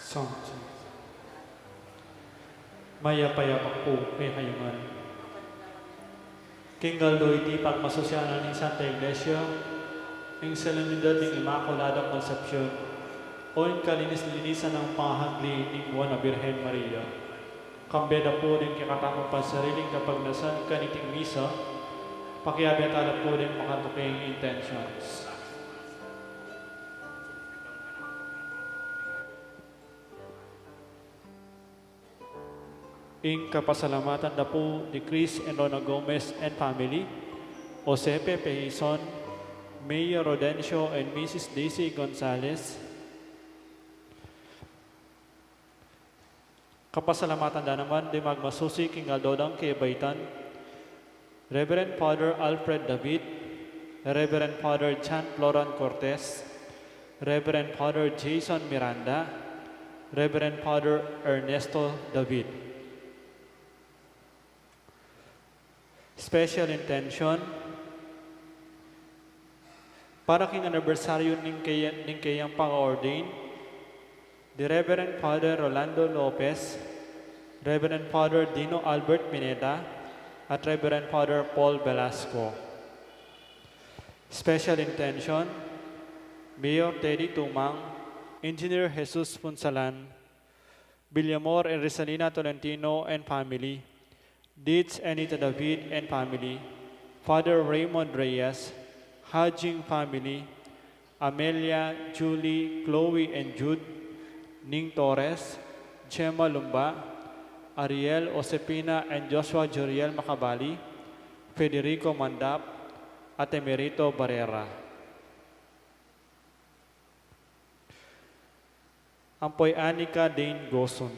Santo. Maya-payapak po kay kayungan. Kingaloy di pagmasosyanan ng Santa Iglesia, ng solemnidad ng Immaculadang Concepcion, o yung kalinis-linisan ng pangahagli ng Buwan na Birhen Maria. Kambeda po din kikatamang pansariling kapagnasan kaniting misa, pakiabetala po din makatuking intentions. In kapasalamatan na po ni Chris and Rona Gomez and family, Josepe Pehison, Mayor Rodencio and Mrs. Daisy Gonzalez. Kapasalamatan na naman di magmasusi king aldodang kibaitan, Reverend Father Alfred David, Reverend Father Chan Floran Cortez, Reverend Father Jason Miranda, Reverend Father Ernesto David. Special intention para king anibersaryo ning kayang pang-ordain, the Reverend Father Rolando Lopez, Reverend Father Dino Albert Pineda, at Reverend Father Paul Velasco. Special intention, Mayor Teddy Tumang, Engineer Jesus Punsalan, Villamor and Rizalina Tolentino and family, Dietz Anita David and family, Father Raymond Reyes, Hajing family, Amelia, Julie, Chloe and Jude, Ning Torres, Chema Lumba, Ariel Osepina and Joshua Joriel Macabali, Federico Mandap, at Emerito Barrera. Ampoy Anika Dane Goson.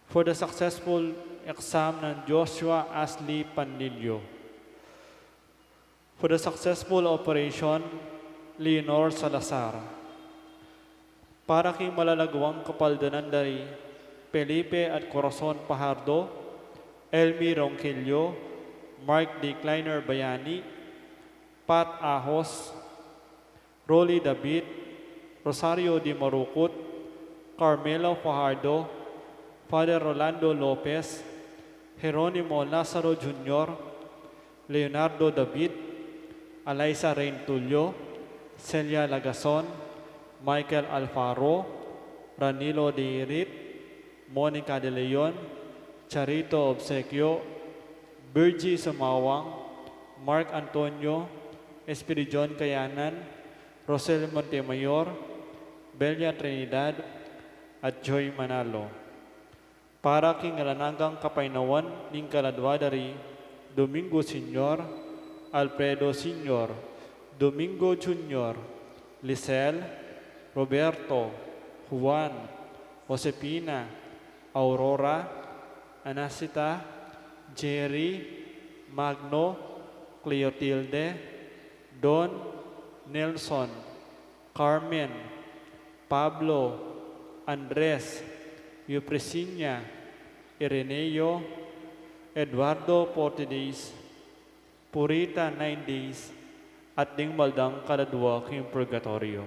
For the successful exam ng Joshua Ashley Panlilio. For the successful operation, Leonor Salazar. Para king malalagwang kapaldanan dari, Felipe at Corazon Pajardo, Elmi Ronquillo, Mark D. Kleiner Bayani, Pat Ahos, Rolly David, Rosario Di Marucut, Carmelo Fajardo, Father Rolando Lopez, Jeronimo Lazaro Jr., Leonardo David, Alaysa Rain Tulio, Celia Lagason, Michael Alfaro, Ranilo De Irit, Monica De Leon, Charito Obsequio, Virgie Sumawang, Mark Antonio, Espiridion Kayanan, Rosel Montemayor, Belia Trinidad, at Joy Manalo. Para king alananggang kapainawan ning kaladwadari, Domingo Senior, Alfredo Senior, Domingo Junior, Lisel, Roberto, Juan, Josepina, Aurora, Anasita, Jerry, Magno, Cleotilde, Don, Nelson, Carmen, Pablo, Andres, Eupresinia, Ireneo, Eduardo 40 days, Purita 9 days, at ding maldang kaladwa king purgatorio.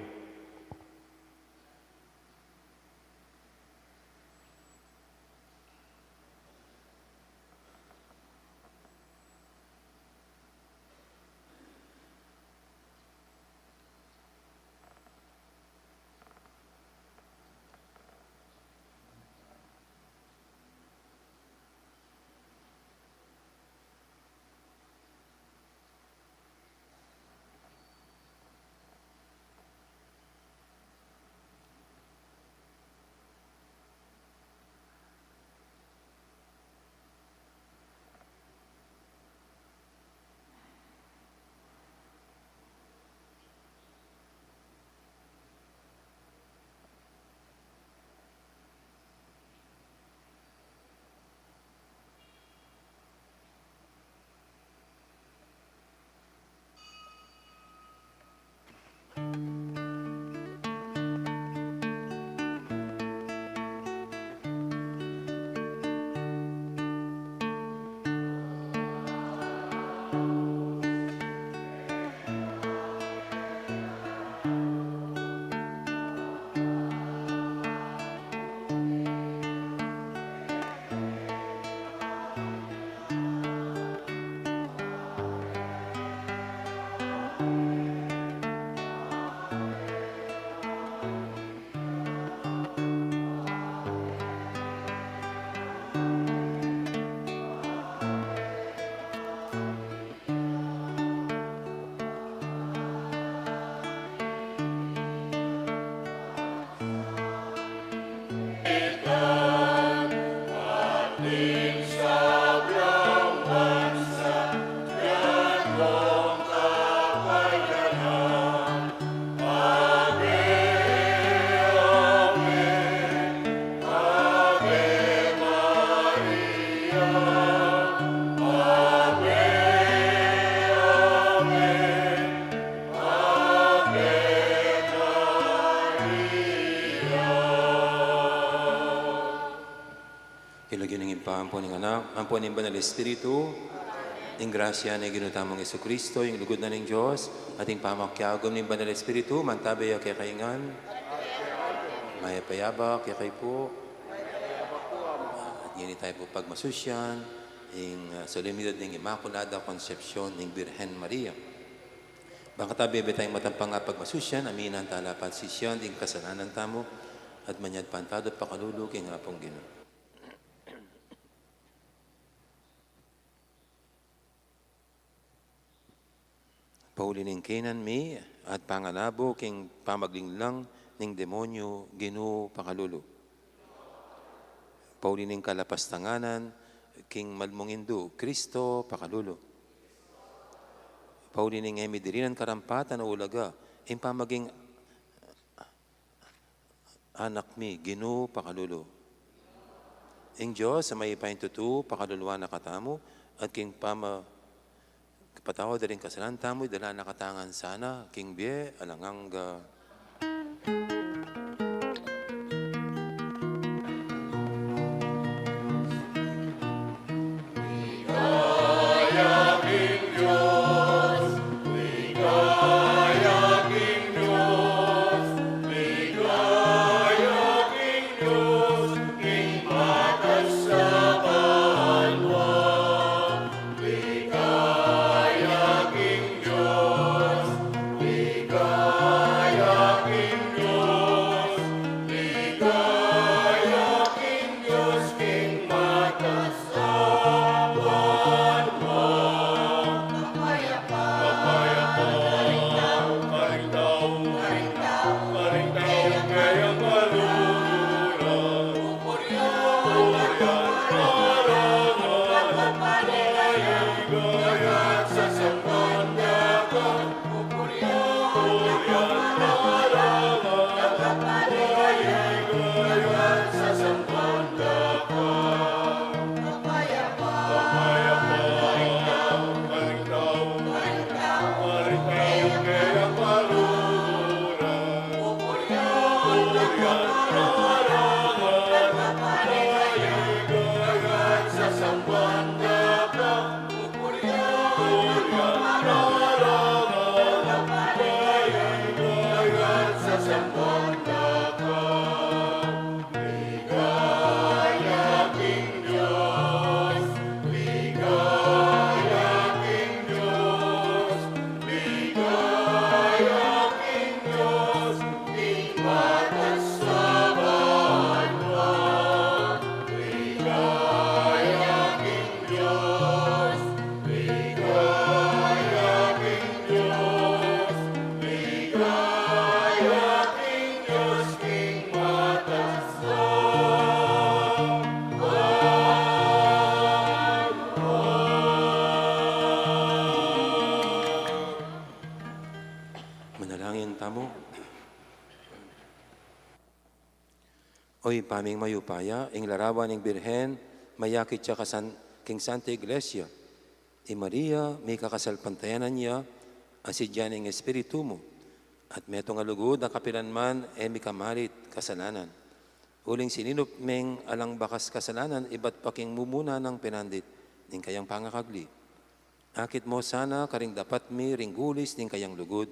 Ilagyan ng impampo ng anak, ampo ng Banal Espiritu, ng grasya na ginutamong Yesu Kristo, yung lugod na ng Diyos, ating pamakyagom ng Banal Espiritu, mantabay kay kaingan, maya payaba kay kay po, at yun tayo po pagmasusyan, yung solemnidad ng Immaculada Concepcion ng Birhen Maria. Baka tabi tayong matampang pagmasusyan, aminan talapat sisyan, ding kasalanan tamo, at manyad pantado pakaluluking nga pong Ginoo. Pauli ning Kenan mi at panganabo king pamaglinglang ning demonyo Ginoo pakalulo. Pauli ning kalapastanganan king malmongindo Kristo pakalulo. Pauli ning emidirinan karampatan o ulaga ing pamaging anak mi Ginoo pakalulo. Ing Diyos sa may paintutu pakaluluan na katamo at king kapatawa da rin kasalanan tamo'y dala nakatangan sana, king bie, alanganga. Manalangin tamo. Oy, paming mayupaya, ing larawan ng Birhen, mayakit siya king Santa Iglesia. I Maria, may kakasalpantayanan niya, asidyan ng Espiritu mo. At metong alugod na kapilan man, may kamarit kasalanan. Uling sininop meng alang bakas kasalanan, iba't paking mumuna ng pinandit, ning kayang pangakagli. Akit mo sana, karing dapat mi, ringgulis, ning kayang lugod,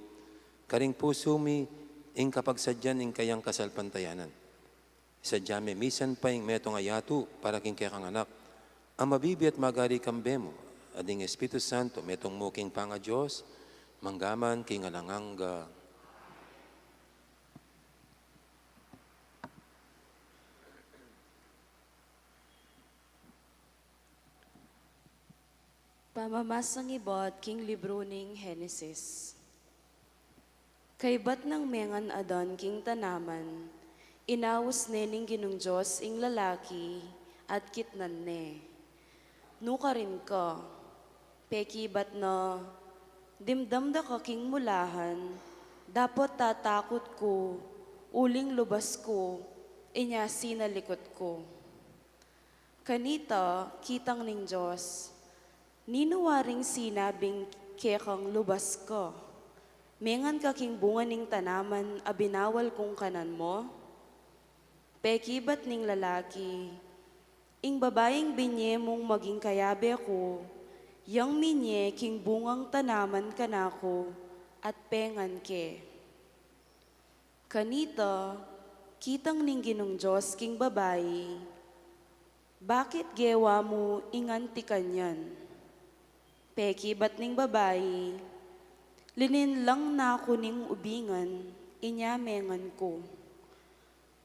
karing puso mi, ing kapagsadyan, ning kayang kasalpantayanan. Sadya may misan pa yung metong ayatu para king kaya kang anak. Ang mabibi at magari kambe mo, ading Espiritu Santo, metong muking panga Diyos, manggaman king alanganga. Pamamasang ibot king libro ning Henesis. Kaybat ng mengan adon king tanaman, inawas nening ginong Diyos ing lalaki at kitnan ne. Nuka rin ka, peki bat na dimdam da ka king mulahan, dapat tatakot ko, uling lubas ko, inya sinalikot ko. Kanita, kitang ning Diyos, ninuwaring sinabing kekang lubas ka. Mengan ka king bunga ning tanaman, abinawal kong kanan mo. Pekibat ning lalaki, Ing babaeng binye mong maging kayabe ko, yang minye king bungang tanaman kanako, at pengan ke. Kanita, kitang ning Ginong Diyos king babae, bakit gewa mo inganti kanyan? Peki bat ning babae, linin lang na ako ning ubingan, inyamengan ko.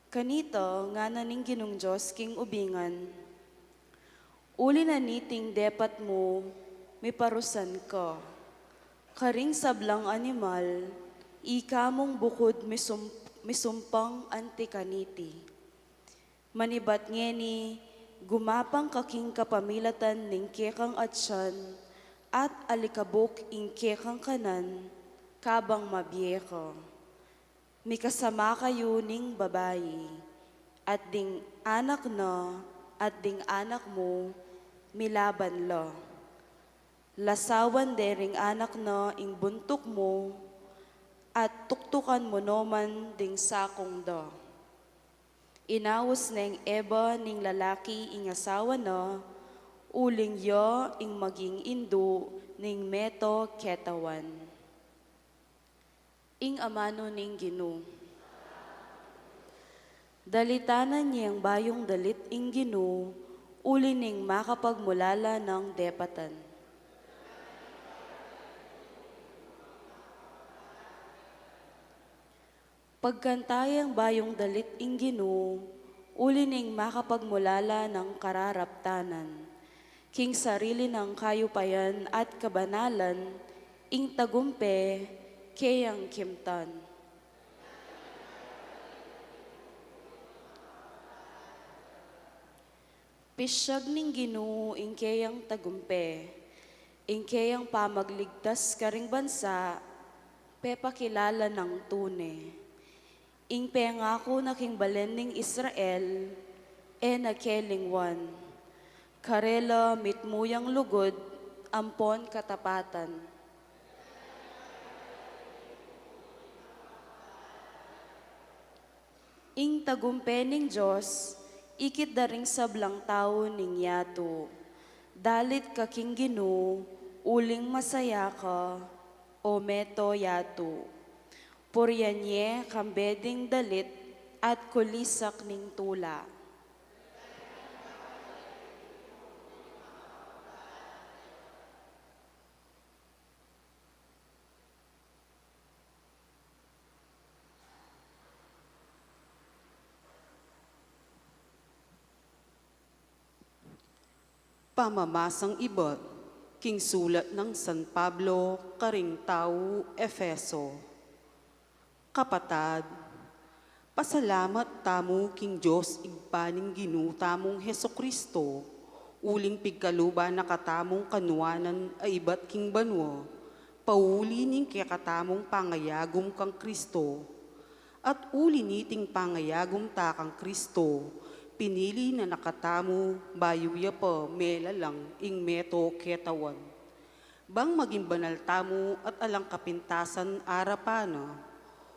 Kanito, nga na ning Ginong Diyos king ubingan, uli na niting depat mo, may parusan ka. Karing sablang animal, ika mong bukod misumpang antikaniti. Manibat ngeni, gumapang kaking kapamilatan ning kekang atsyan, at alikabok ing kekang kanan, kabang mabiye ka. May kasama kayo ning babae, at ding anak na, at ding anak mo, milaban la. Lasawan dering anak na ing buntok mo, at tuktukan mo noman ding sakong da. Inawas na ing eba ning lalaki ing asawa na, uling yo ing maging indo ning meto ketawan. Ing amano ning Gino. Dalitanan niyang bayong dalit ing Gino, uli ning makapagmulala ng depatan. Pagkantayang bayong dalit ing Ginoo, uli ning makapagmulala ng kararaptanan, king sarili ng kayupayan at kabanalan, ing tagumpe, kayang kimtan. Pisyag ning Ginoo ing kayang tagumpe, ing kayang pamagligtas karing bansa, pepakilala ng tune. Ing pengako na king balen ning Israel, nakelingwan. Karela mitmuyang lugod, ampon katapatan. Ing tagumpe ning Diyos, ikit daring sablang tao ning yato. Dalit ka king Ginoo, uling masaya ka, o meto yato. Puryanye kambeding dalit at kulisak ning tula. Pamamasang iba, king sulat ng San Pablo, karing tao, Efeso. Kapatad, pasalamat tamo king Diyos igpaning ginutamong Heso Kristo, uling pigkaluba na katamong kanuanan ay iba't king banwa, pauli ning kakatamong pangayagom kang Kristo, at uli niting pangayagom ta kang Kristo, pinili na nakatamo, bayuya pa, mela lang, ing meto ketawan. Bang maging banal tamo at alang kapintasan arapana,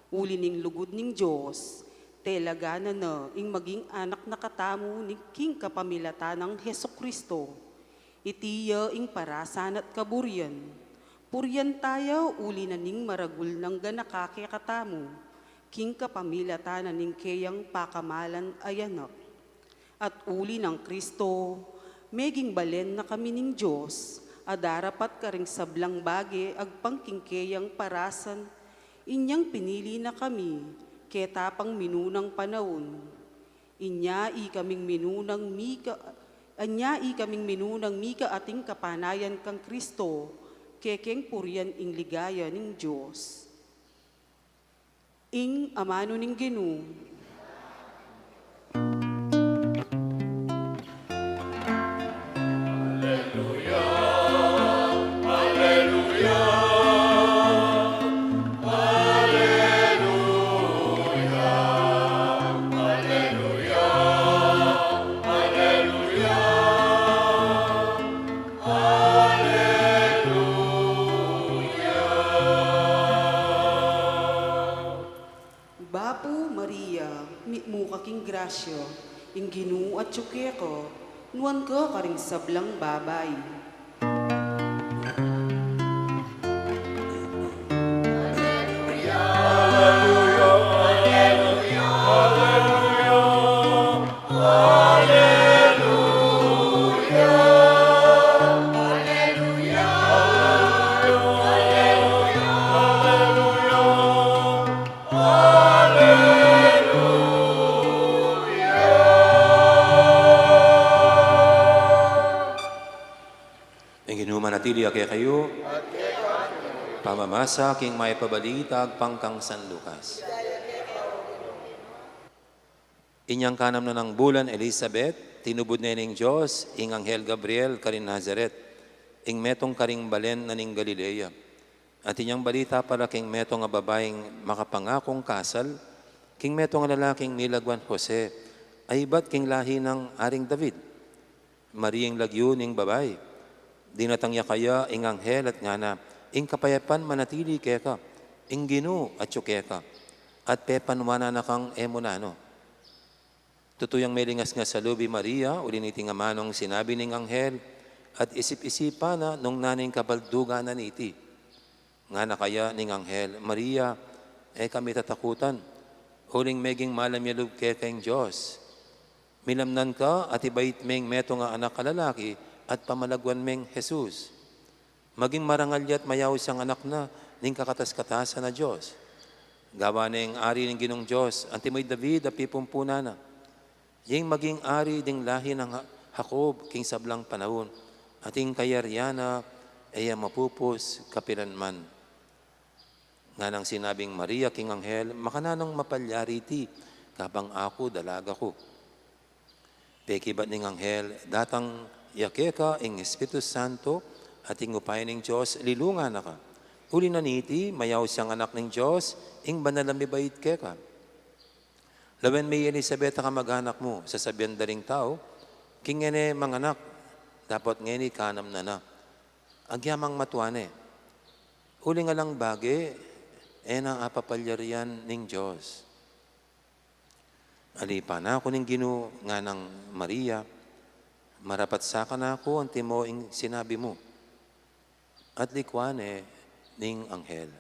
uli ning lugod ning Diyos, telagana na ing maging anak na katamo ning king kapamilata ng Heso Kristo. Itiya ing parasan at kaburyan. Puryan tayo uli na ning maragul ng ganakake katamo, king kapamilata na ning kayang pakamalan ayanak. At uli ng Kristo, meging balen na kami ning Diyos, adarapat karing sablang bagi agpangkingkeyang parasan, inyang pinili na kami, ketapang minunang panahon. Inyai kaming minunang mika ating kapanayan kang Kristo, kekeng purian ing ligaya ning Diyos. Ing amano ning Ginoo. Bapo Maria, mitmu kaking grasya, ing Ginoo at ko, nuan ka karing sablang babay. Ang ginuman natili kaya kayo, pamamasa king may pabalitag pangkang San Lucas. Inyang kanam na ng bulan Elizabeth, tinubod na ning Diyos, ing Anghel Gabriel karin Nazaret, ing metong karing balen na ning Galilea. At inyang balita para king metong nga babaeng makapangakong kasal, king metong nga lalaking milagwan Jose, ay ba't king lahi ng Aring David? Mariyang lagyo ning babae, dinatangya kaya ing anghel at ngana, ing kapayapan manatili keka, ing ginu at syukeka, at pepanwana na kang emunano. Tutuyang melingas nga sa lubi Maria, uliniti nga manong sinabi ning anghel, at isip-isipa na nung naning kabalduga na niti. Nga na kaya ning anghel, Maria, kami tatakutan, huling meging malam yalub keka ing Diyos. Milamnan ka at ibait meng meto nga anak kalalaki, at pamalagwan meng Jesus. Maging marangal at mayaw siyang anak na ning kakatas-katasan na Diyos. Gawa na yung ari ng ginong Diyos, antimoy David at pipumpuna na. Yung maging ari ding lahi ng Jacob, king sablang panahon, ating kayaryana ay mapupos kapilanman. Nga nang sinabing Maria, king anghel, makananong mapalyariti, kabang ako dalaga ko. Peki ba't ning anghel, datang yakeka ing Espiritu Santo at ing upay ning Diyos, lilunga na ka. Uli na niti, mayaw siyang anak ng Diyos, ing banalambibait keka. Lawen may Elizabeth ka mag-anak mo, sasabihan daring tao, king ene manganak, dapat ngeni kanam na na. Agyamang matuane. Uli nga lang bagi, na apapalyarian ning Diyos. Alipa na ako ning ginu nga ng Maria, marapat sa ka na ako ang timo ing sinabi mo. At likwane ning anghel.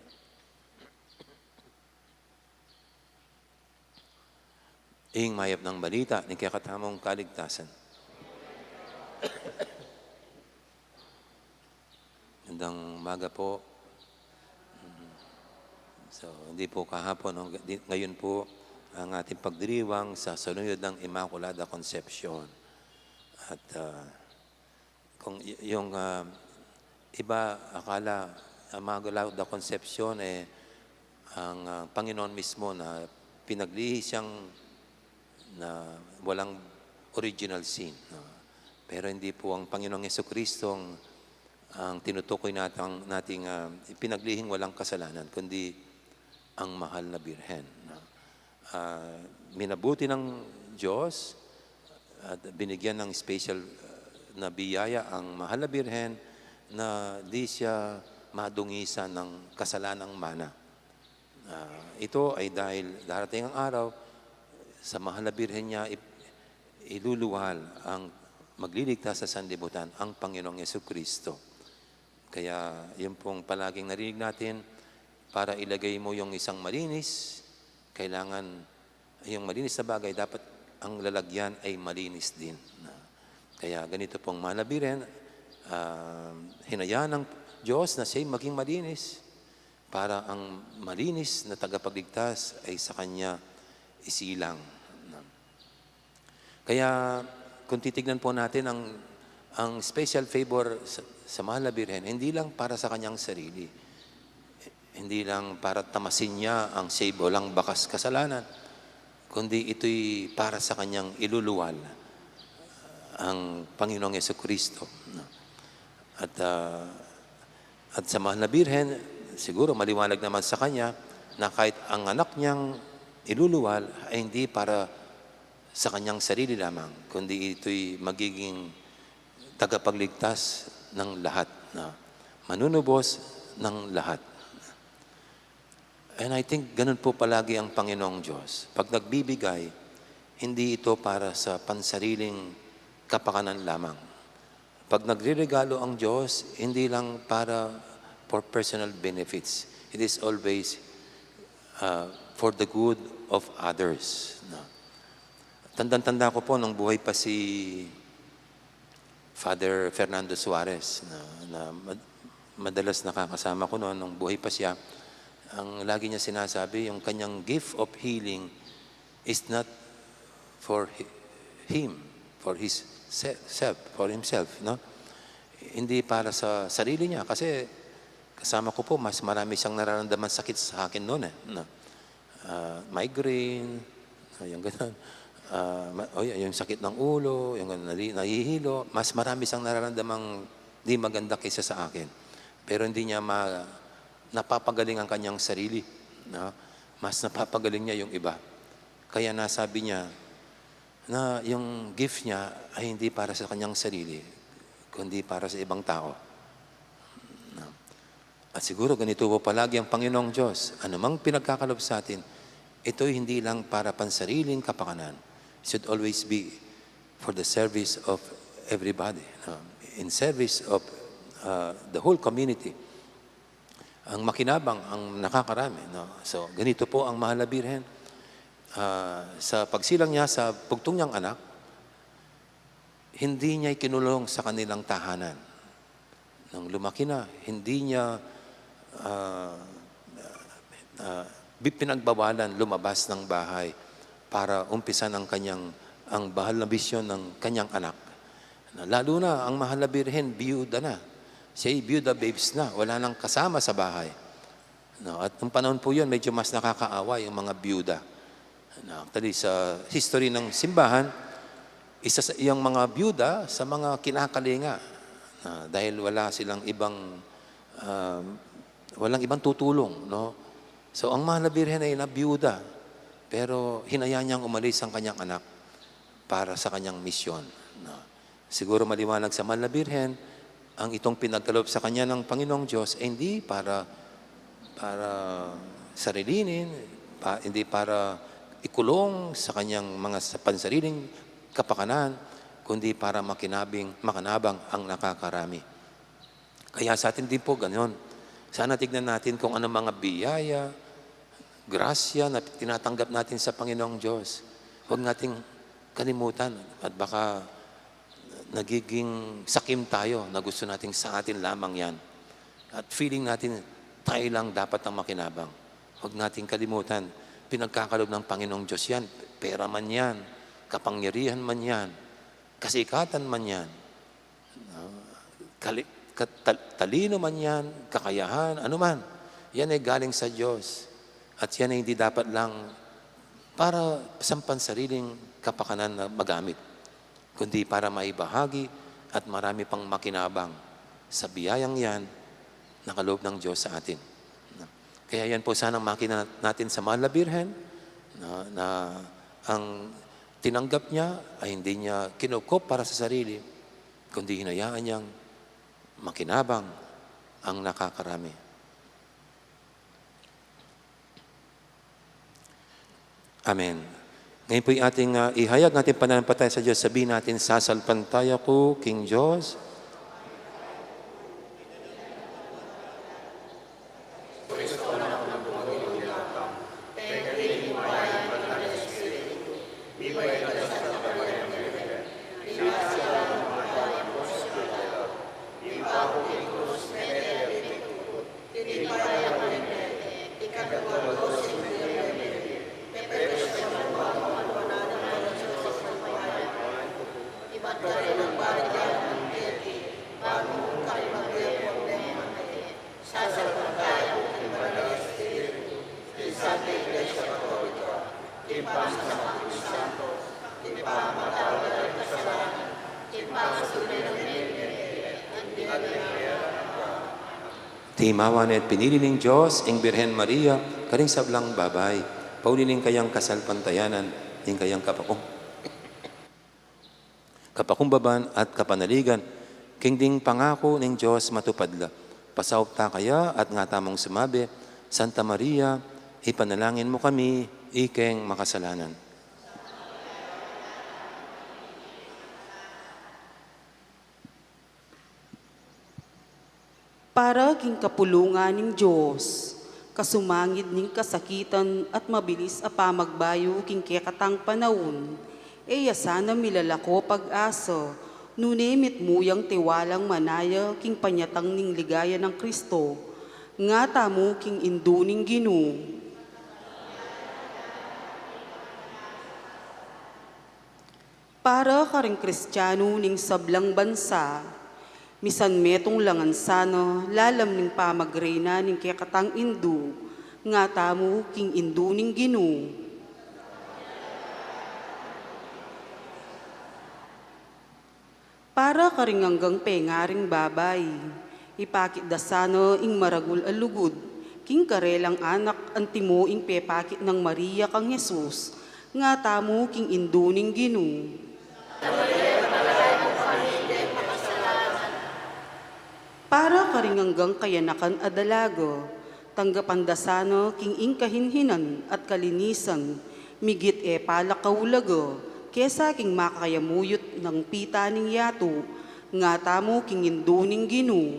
Ing mayap ng balita ni kakatamong kaligtasan. Gandang maga po. So, hindi po kahapon, ngayon po ang ating pagdiriwang sa sunod ng Immaculada Conception. At kung yung iba akala Immaculada Conception ang Panginoon mismo na pinaglihi siyang na walang original sin. Pero hindi po ang Panginoong Jesucristo ang tinutukoy nating pinaglihing walang kasalanan, kundi ang mahal na Birhen. Minabuti ng Diyos at binigyan ng special na biyaya ang mahal na Birhen na di siya madungisan ng kasalanang mana. Ito ay dahil darating ang araw, sa mahal na Birhen niya iluluwal ang magliligtas sa sanlibutan, ang Panginoong Jesucristo. Kaya yun pong palaging narinig natin, para ilagay mo yung isang malinis, kailangan yung malinis na bagay, dapat ang lalagyan ay malinis din. Kaya ganito pong mahal na Birhen, hinayaan ng Diyos na siya'y maging malinis para ang malinis na tagapagligtas ay sa Kanya isilang. Kaya kung titignan po natin ang special favor sa mahal na Birhen, hindi lang para sa kanyang sarili. Hindi lang para tamasin niya ang save o lang bakas kasalanan, kundi ito'y para sa kanyang iluluwal ang Panginoong Jesucristo. At sa mahal na Birhen, siguro maliwanag naman sa kanya na kahit ang anak niyang iluluwal ay hindi para sa kanyang sarili lamang, kundi ito'y magiging tagapagligtas ng lahat, na manunubos ng lahat. And I think ganun po palagi ang Panginoong Diyos. Pag nagbibigay, hindi ito para sa pansariling kapakanan lamang. Pag nagre-regalo ang Diyos, hindi lang para for personal benefits. It is always for the good of others. No? Tandang-tanda ko po nung buhay pa si Father Fernando Suarez na madalas nakakasama ko noon nung buhay pa siya. Ang lagi niya sinasabi, yung kanyang gift of healing is not for him, for his self, for himself, no? Hindi para sa sarili niya kasi kasama ko po mas marami siyang nararamdaman sakit sa akin noon no? Migraine, yung ganun. Yung sakit ng ulo, yung nahihilo, mas marami siyang nararamdamang di maganda kaysa sa akin. Pero hindi niya napapagaling ang kanyang sarili. No? Mas napapagaling niya yung iba. Kaya nasabi niya na yung gift niya ay hindi para sa kanyang sarili, kundi para sa ibang tao. No? At siguro ganito po palagi ang Panginoong Diyos. Anumang pinagkakalob sa atin, ito'y hindi lang para pansariling kapakanan. It should always be for the service of everybody. No? In service of the whole community. Ang makinabang, ang nakakarami. No? So, ganito po ang Mahal na Birhen. Sa pagsilang niya sa bugtong niyang anak, hindi niya ikinulong sa kanilang tahanan. Nang lumaki na, hindi niya pinagbawalan lumabas ng bahay para umpisan ang bahal na bisyon ng kanyang anak. Lalo na, ang Mahal na Birhen, biyuda na. Siya'y biyuda babes na, wala nang kasama sa bahay. No, at nung panahon po yun, medyo mas nakakaawa yung mga biyuda. No, actually, sa history ng simbahan, isa sa yung mga biyuda sa mga kinakalinga. Dahil walang ibang tutulong. No? So, ang Mahal na Birhen ay nabiyuda, pero hinayaan niyang umalis ang kanyang anak para sa kanyang misyon. No? Siguro maliwanag sa Mahal na Birhen, ang itong pinagkaloob sa kanya ng Panginoong Diyos ay hindi para sarilinin, hindi para ikulong sa kanyang mga pansariling kapakanan, kundi para makanabang ang nakakarami. Kaya sa atin din po ganoon. Sana tignan natin kung ano mga biyaya, grasya na tinatanggap natin sa Panginoong Diyos. Huwag nating kalimutan at baka nagiging sakim tayo na gusto nating sa atin lamang yan. At feeling natin tayo lang dapat ang makinabang. Huwag nating kalimutan, pinagkakalob ng Panginoong Diyos yan. Pera man yan, kapangyarihan man yan, kasikatan man yan, talino man yan, kakayahan, ano man. Yan ay galing sa Diyos. At yan ay hindi dapat lang para sa pansariling kapakanan na magamit, kundi para maibahagi at marami pang makinabang sa biyayang yan na kaloob ng Diyos sa atin. Kaya yan po sanang makina natin sa Mahal na Birhen na ang tinanggap niya ay hindi niya kinukop para sa sarili, kundi hinayaan niyang makinabang ang nakakarami. Amen. Ngayon po yung ating ihayag natin pananampalataya sa Diyos. Sabihin natin, sasalpantaya ko, King Diyos, Timawan at pinili ng Diyos, ang Birhen Maria, karing sablang babay, paulining kayang kasalpantayanan, ng kayang kapakumbaban at kapanaligan, king ding pangako ng Diyos matupadla. Pasawp ta kaya at nga tamong sumabi, Santa Maria, ipanalangin mo kami, ikeng makasalanan. para king kapulungan ning Diyos, kasumangid ning kasakitan at mabilis a pamagbayo king kekatang panahon, sana milalako pag-asa, nunimit muyang tiwalang manaya king panyatang ning ligaya ng Kristo, nga tamo king induning Ginoo. Para karing Kristiyano ning sablang bansa, misan metong langan sana, lalam ning pamagrena ning kekatang indu, nga tamo king indu ning Ginoo. Para karing hanggang pengaring babay, ipakit da sana ing maragul alugod, king karelang anak antimo ing pepakit ng Maria kang Jesus, nga tamo king indu ning Ginoo. Para karing hanggang kayanakan adalaga, tanggapan dasano king ingkahinhinan at kalinisan, migit palakaulaga, kesa king makakayamuyot ng pita ning yato, nga tamo king induning Ginoo.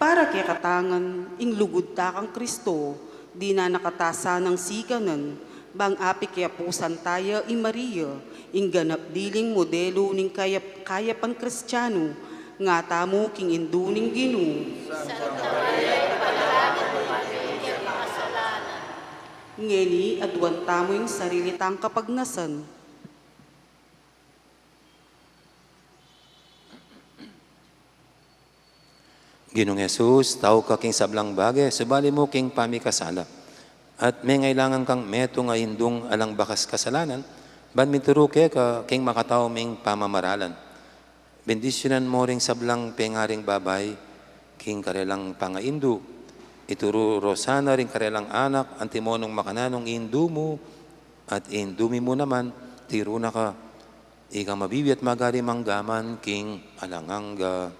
Para kay katangan, ing lugod ta kang Kristo, di na nakatasa ng sikanan, bang api kaya pusan tayo i Maria, ing ganap diling modelo ning kayapan Kristiyano, nga tamo king induning Ginoo. Ngeni adwan tamo ing sarili tang kapagnasan. Ginong Jesus, tao ka king sablang bagay, subali mo king pamikasala. At may ngailangan kang meto nga indung alang bakas kasalanan, ban mituro ka king makatao ming pamamaralan. Bendisyonan mo ring sablang pengaring babay, king karelang pangaindu. Ituro rosana ring karelang anak, antimonong makananong indu mo, at indumi mo naman, tiro na ka. Ika mabibi at magari manggaman, king alanganga.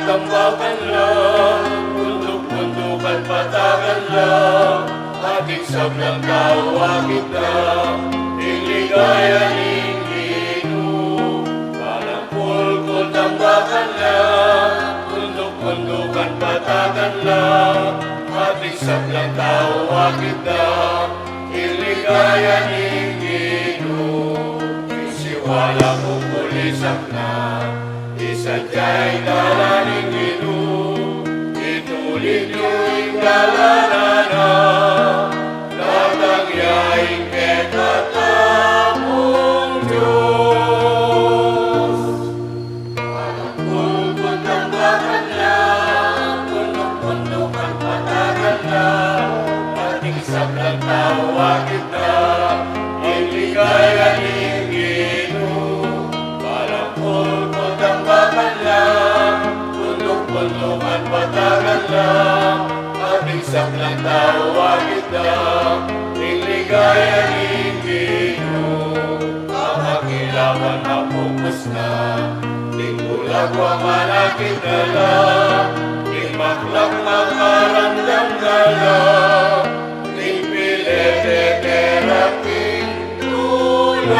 Tambakan lang, bundok-bundukan patagan lang, ating sablang tawagin lang, iligaya ning Ginoo. Parang pulkol tambakan lang, bundok-bundukan patagan lang, ating sablang tawagin lang, iligaya ning Ginoo. Isiwala mo pulisak na, isadyay dalaning Ginoo, ituloy niyo'y dalanana, natangyaing kekatamong Diyos. Parang pulkot ang bakan lang, punok-punukan patagan lang, ating sablang tawagin na, iligaya ning Ginoo. Parang pulkot ang bakan lang, punok-punukan patagan lang, ating sablang tawagin lang, iligaya ning Ginoo. Pamakilawan mapupos na, di kulagwa manakit na lang, di maklak makaramdam na lang, di pilete teraking tulang.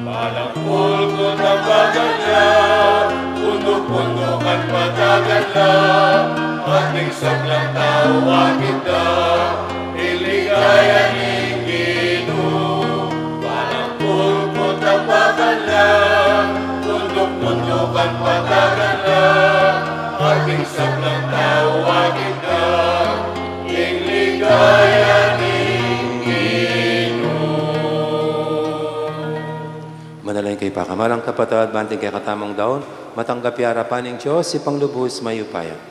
Parang pulkot ang bagan lang, punok-punukan patagan lang, ating sablang tawagin lang, iligaya ning Ginoo. Parang pulkot ang bagan lang, punok-punukan patagan lang, ating sablang tawagin lang, iligaya ning Ginoo. Manalangin kay pakamalang kapatid, banting kay katamang daon, matanggap harapan ng Diyos, si Panglubos mayupaya.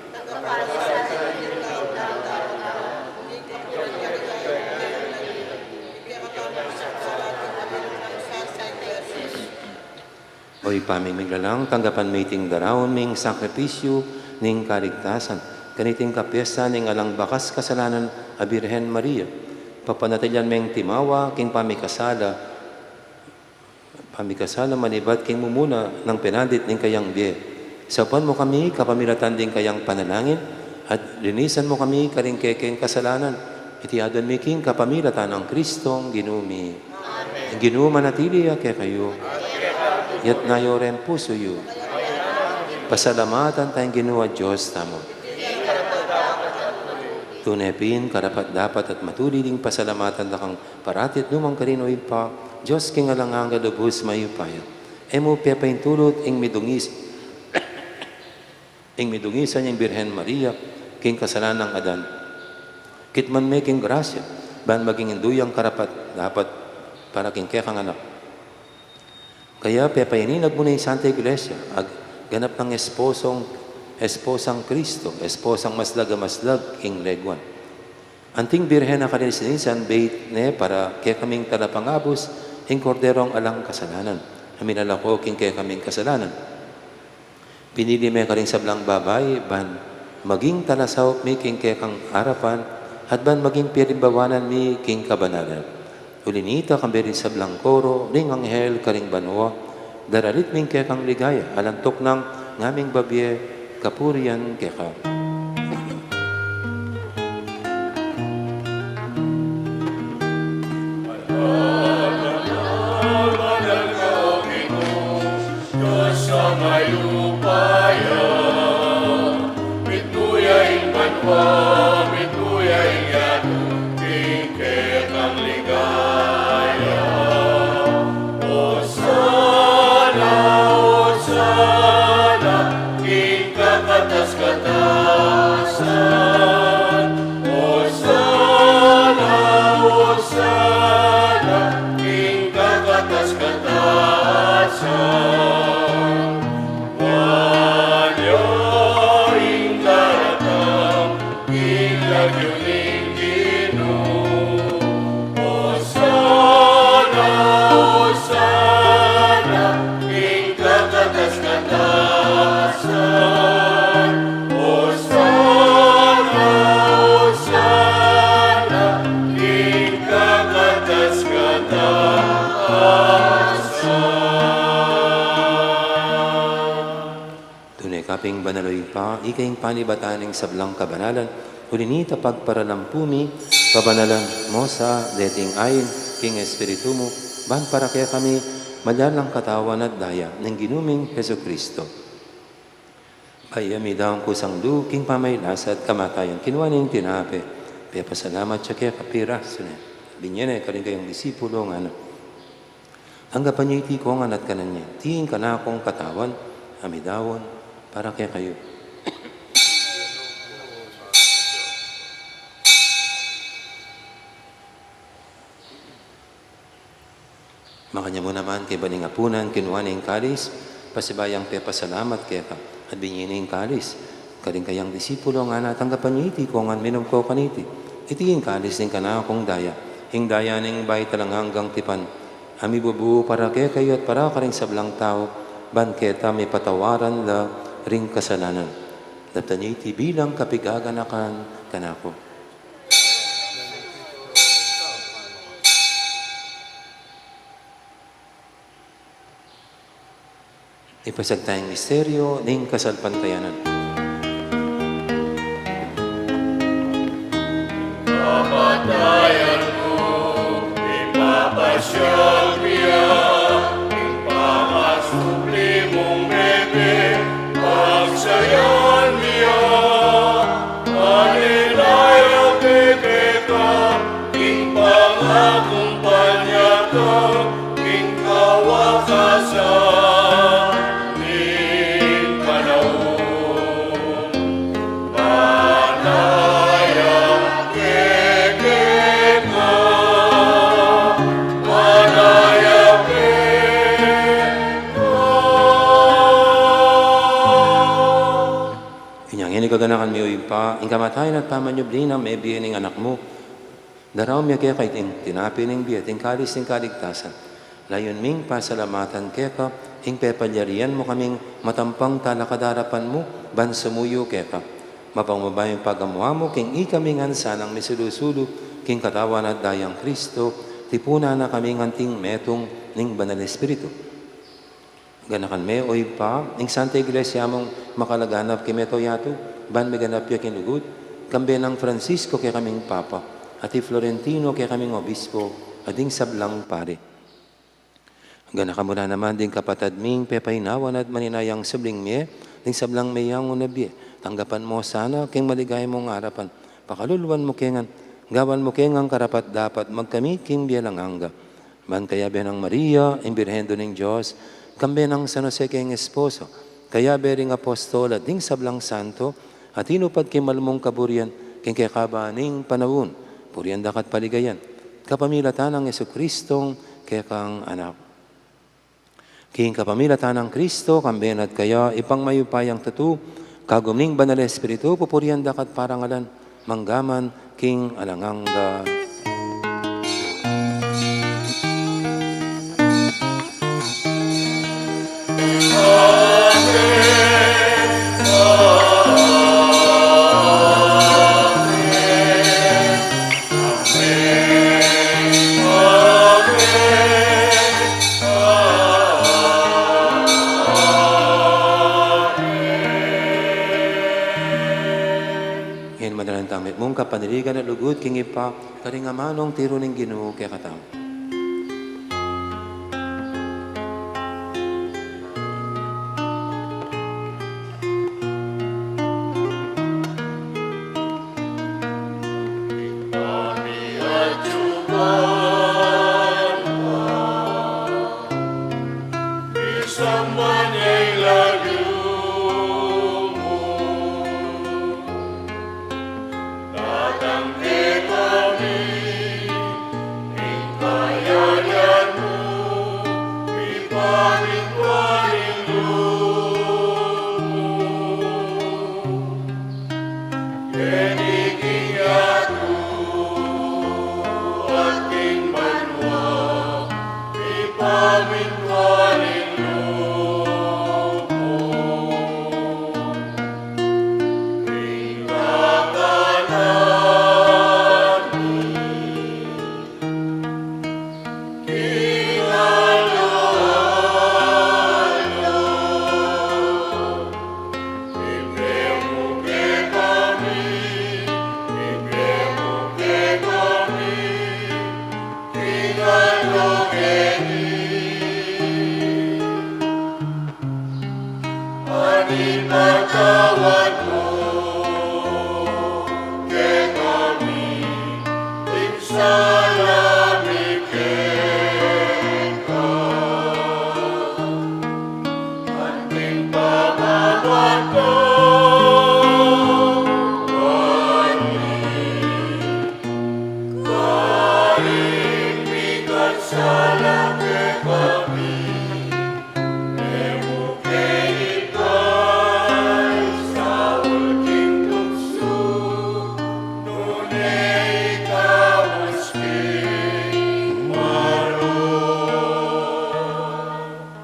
Oy pamimiglalang, tanggapan miting darawon ming sakripisyo ning kaligtasan. Kaniting kapiesta ning alang bakas kasalanan a Birhen Maria. Papanatilian ming timawa, king pamikasala, Kami kasala manibat king mumuna ng penandit ning kayang biye. Sapan mo kami kapamilatan din kayang panalangin at linisan mo kami karing kekeng kasalanan. Itiadon mi king kapamilatan ng Kristong ginumi. Amen. Ginuma natili kaya kayo. Yat nayo rin puso yu. Pasalamatan tayong ginuwa Diyos tamo. Tunepin, karapat dapat at matuli ding pasalamatan na kang paratit numang karinoy pa, Diyos king alangang galubos mayupaya. Emo pepaintulot ing midungis, ing midungisan yung Birhen Maria, king kasalanang adan. Kitman may king grasya, ban maging induyang karapat dapat para king kekang anak. Kaya pepayaninag mo na yung Santa Iglesia, ag ganap ng esposang Kristo, esposang masdag king leguan. Anting Birhen na kanisinisan, bait ne para kaya kaming talapangabos, ing korderong alang kasalanan. Aminalako king kaya kaming kasalanan. Pinili may karing sablang babay, ban maging talasaw mi king kaya kang harapan, at ban maging pirimbawanan mi king kabanalan. Ulinita kambirin sablang koro, ring anghel karing banwa, daralit ming kaya kang ligaya, alantok ng ngaming babye, kapurian keka. Kaping banaloy pa, ikaing panibataning sablang kabanalan, ulinita pagparalampumi, kabanalan mo sa dating ayin, king espiritu mo, ban para kaya kami madalang katawan at daya ng ginuming Heso Kristo. Bayami daong kusang du, king pamaylas at kamatayan, kinuwaning tinape, kaya pasalamat siya kaya kapiras, binyene ka rin kayong disipulo nga na. Hanggapan niyo iti ko nga nat kanan niya, tiin ka na akong katawan, amidawon, para kaya kayo. Makanya mo naman kay baning apunan, kinuha na yung kalis, pasibayang pasalamat kaya ka, at binyin na yung kalis. Karing kayang disipulo nga natanggapan niyo iti, kung ang minom ko kaniti. Iti yung kalis ng kana kong daya, hing daya ng bay talang hanggang tipan. Ami bubu para kaya kayo at para karing sablang tao, banketa may patawaran la, ring kasalanan. Nataniti bilang kapigaganakan kanako. Ipasag tayong misteryo ng kasalpantayanan. Kamatayan mo, ipapasyal niya, ipapasupli mong bebe, pagsayan niya, alilaya bebe ka, king pangakumpanya ka, king kawakasan, ning panahon, panaya keke ka, panaya keke ka. Inyang inigaganakan mo yung pa, ing kamatayan at pamanyubli na may biyan ng anak mo. Daraw miya kaya kay tinapi ng biya, ting kalis ng kaligtasan. Layon ming pasalamatan kaya ka, ing pepalyarian mo kaming matampang talakadarapan mo, ban sumuyo kaya ka. Mapangmabayang pagamuha mo, king ikaming ansanang misulusulo, king katawan at dayang Kristo, tipuna na kaming anting metong ning banal Espiritu. Ganakan me oy pa, ing Santa Iglesia mong makalaganap kime to yato, ban me ganap ya kinugod, kambe ng Francisco kay kaming Papa, ati Florentino kay kaming Obispo, ading sablang pare. Ganaka mo na naman din kapatad ming pepaynawan at maninayang sabling me, ding sablang mayang unabye, tanggapan mo sana keng maligay mong harapan, pakaluluan mo kengan, gawan mo kengang karapat dapat magkami king biyalang hangga. Man kaya benang Maria, ang Birhen do ng Diyos, kambe ng San Jose keng esposo, kaya bering apostol at ding sablang santo, at inupad kay malmong kaburian, keng kay kabaning panawun, purian dakat paligayan, kapamilatan ng Jesucristong kay kang anak. King kapamilatan ng Kristo, kamben at kaya ipang mayupayang tatu, kagumning banal espiritu, pupurian dakat parangalan, manggaman, king alanganga. Ngayon madalang tamit mong kapaniligan at lugod, king ipa, karingamanong tiro ng Ginoo kaya katao. Someone ay lagu mo, datang ke kami, ingkayayan mo, ipaling-paling loob mo. Keniking ako at king banwa, ipaling-paling Ipatawad mo kay kami, iksalami ka. Anting pamawad ko, karing bigat sala kay kami.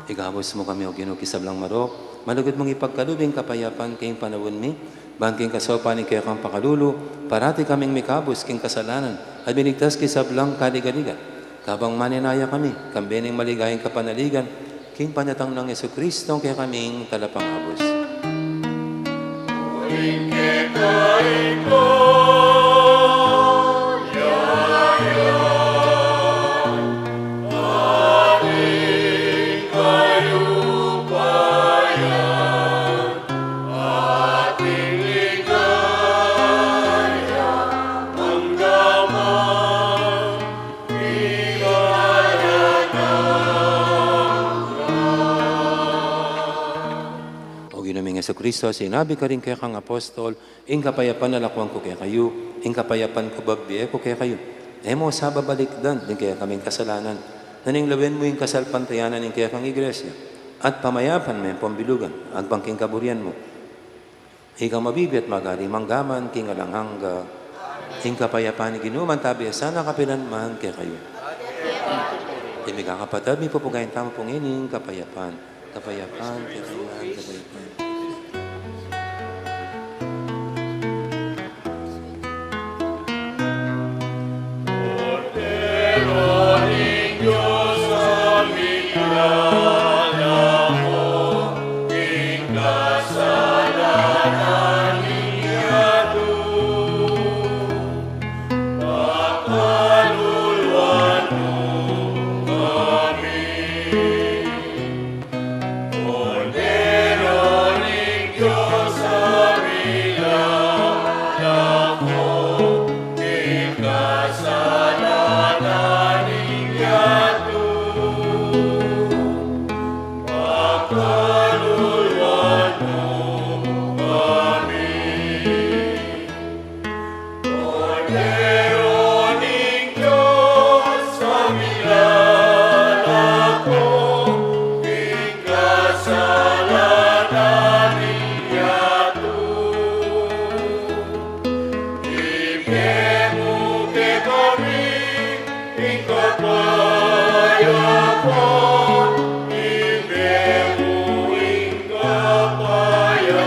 Igawos mo kami o Ginoo kisablang marok, malugod mong ipagkalubing kapayapan kayong panawon mi, bangking kasopan ni kaya kang pakalulo, parati kaming mikabos king kasalanan, at binigtas kisablang kaligaligan. Kabang maninaya kami, kambening maligayang kapanaligan, king panyatang ng Jesucristo kaya kaming talapangabos. Uling kay ko, Jesucristo, sinabi ka rin kaya kang apostol, ing kapayapan na lakwang ko kaya kayo, ing kapayapan ko babye ko kaya kayo. Emo sa babalikdan, din kaya kaming kasalanan, naning lawin mo yung kasalpantayanan ng kaya kang iglesia, at pamayapan mo yung pambilugan, at pangking kaburian mo. Ikaw mabibit magari, manggaman, king alanghangga, ing kapayapan ni ginuman tabi, sana kapilan man kaya kayo. Imi kakapatad, may pupugayin tama pong ining kapayapan, kapayapan, kapayapan, kapayapan. Cordero niño, salve la kasalanan yato. Pagkaluluwan mo kami. Cordero ning Diyos sa milagro, ing kasalanan yato. Ibigemo ke kami, ing kapayapaan. Ibigemo ing kapayapaan.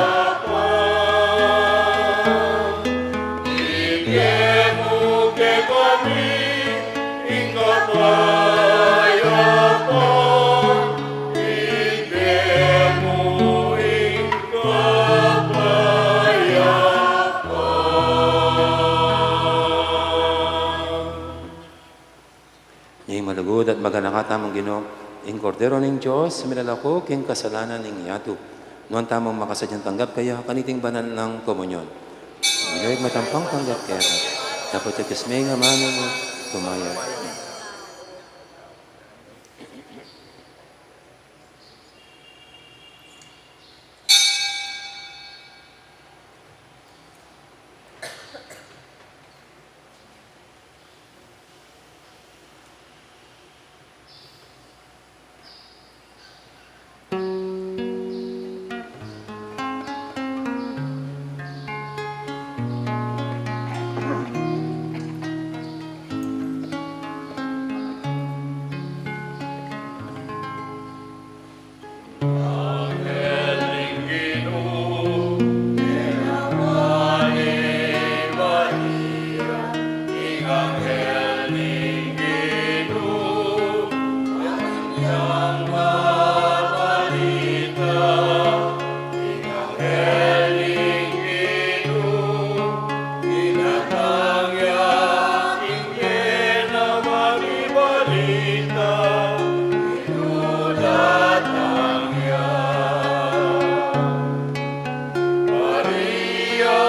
Ibigemo ke kami, ing kapayapaan. Ibigemo ing kapayapaan. Ing malugod at maganakatamang Ginoo, ing kordero ning Diyos, milalako king kasalanan ning yato. Noon tamang makasadyang tanggap kaya kaniting banal ng komunyon. Biloy matampang tanggap kaya dapat ikismay nga mano mo tumaya. Maria,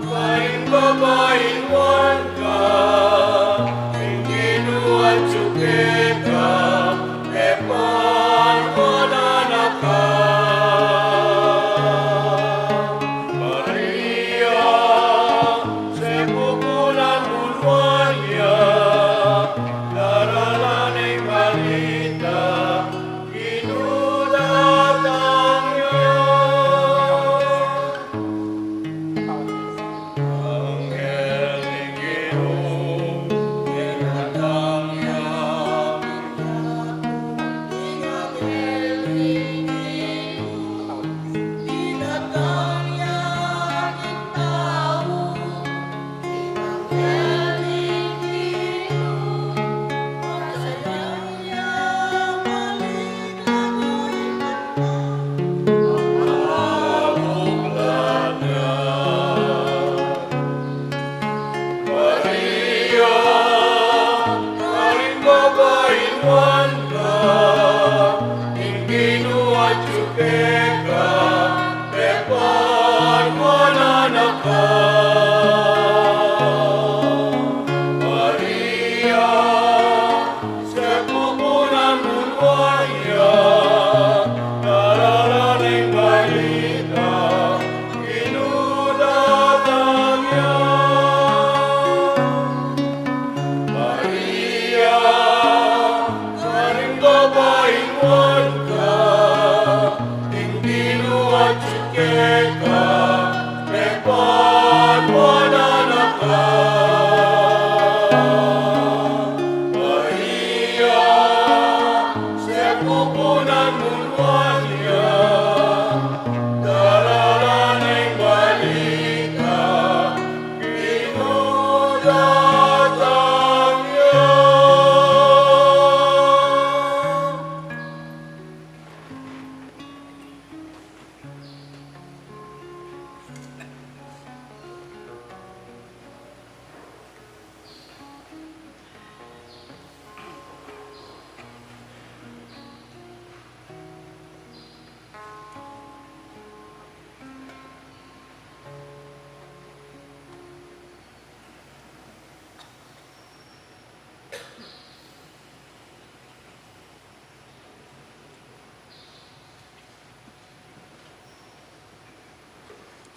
kain babaeng wan ka,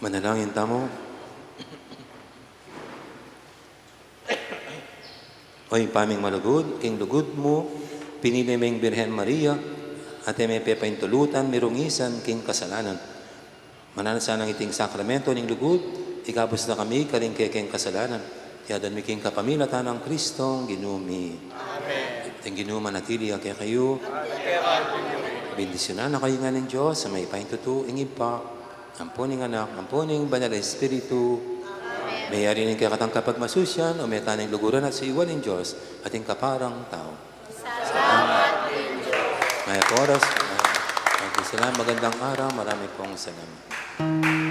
Manalangin tamo. Oy, paming malugod, king lugod mo, pinili ming Birhen Maria, at may pepaintulutan, mirungisan, king kasalanan. Mananasan ang iting sakramento ning lugod, ikabos na kami, karing kekeng kasalanan. Kaya doon mi king kapamilatan ng Kristong ginumi. Amen. Ting ginuma natili kaya kayo. Bendisyonan na kayo nga ng Diyos sa may pahintutu, ingib pa, ampuning anak, ampuning banal espiritu, may ari ng kakatang kapag masusyan o may tanang luguran at sa iwan ng Diyos ating kaparang tao. Salamat din Diyos. May oras. Magandang araw. Marami pong salamat.